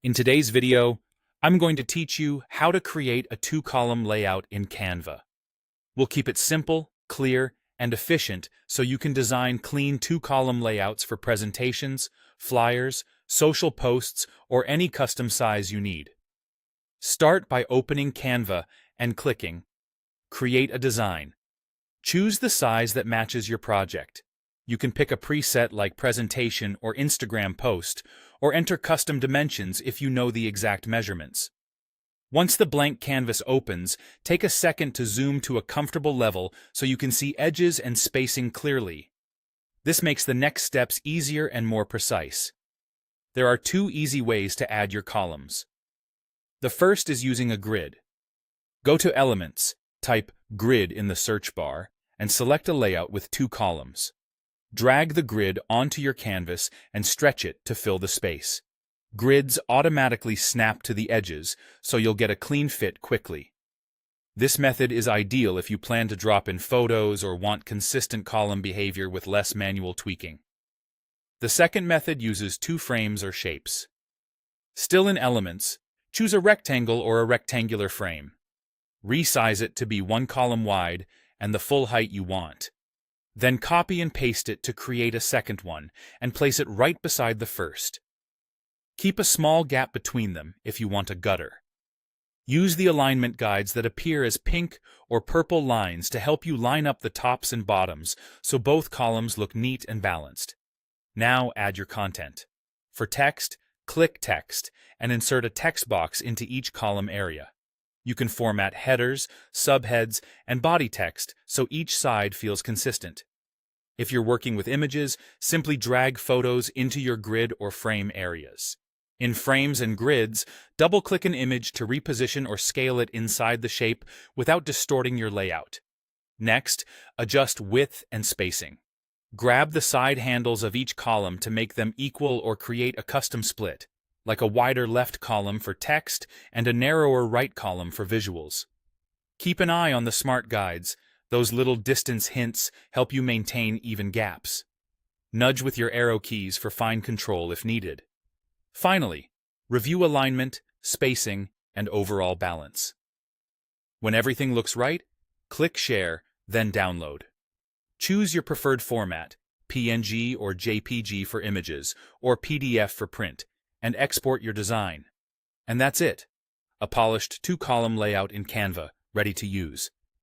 In today's video, I'm going to teach you how to create a two-column layout in Canva. We'll keep it simple, clear, and efficient so you can design clean two-column layouts for presentations, flyers, social posts, or any custom size you need. Start by opening Canva and clicking Create a Design. Choose the size that matches your project. You can pick a preset like presentation or Instagram post, or enter custom dimensions if you know the exact measurements. Once the blank canvas opens, take a second to zoom to a comfortable level so you can see edges and spacing clearly. This makes the next steps easier and more precise. There are two easy ways to add your columns. The first is using a grid. Go to Elements, type Grid in the search bar, and select a layout with two columns. Drag the grid onto your canvas and stretch it to fill the space. Grids automatically snap to the edges, so you'll get a clean fit quickly. This method is ideal if you plan to drop in photos or want consistent column behavior with less manual tweaking. The second method uses two frames or shapes. Still in Elements, choose a rectangle or a rectangular frame. Resize it to be one column wide and the full height you want. Then copy and paste it to create a second one and place it right beside the first. Keep a small gap between them if you want a gutter. Use the alignment guides that appear as pink or purple lines to help you line up the tops and bottoms so both columns look neat and balanced. Now add your content. For text, click Text and insert a text box into each column area. You can format headers, subheads, and body text so each side feels consistent. If you're working with images, simply drag photos into your grid or frame areas. In frames and grids, double-click an image to reposition or scale it inside the shape without distorting your layout. Next, adjust width and spacing. Grab the side handles of each column to make them equal or create a custom split, like a wider left column for text and a narrower right column for visuals. Keep an eye on the smart guides. Those little distance hints help you maintain even gaps. Nudge with your arrow keys for fine control if needed. Finally, review alignment, spacing, and overall balance. When everything looks right, click Share, then Download. Choose your preferred format, PNG or JPG for images, or PDF for print, and export your design. And that's it. A polished two-column layout in Canva, ready to use.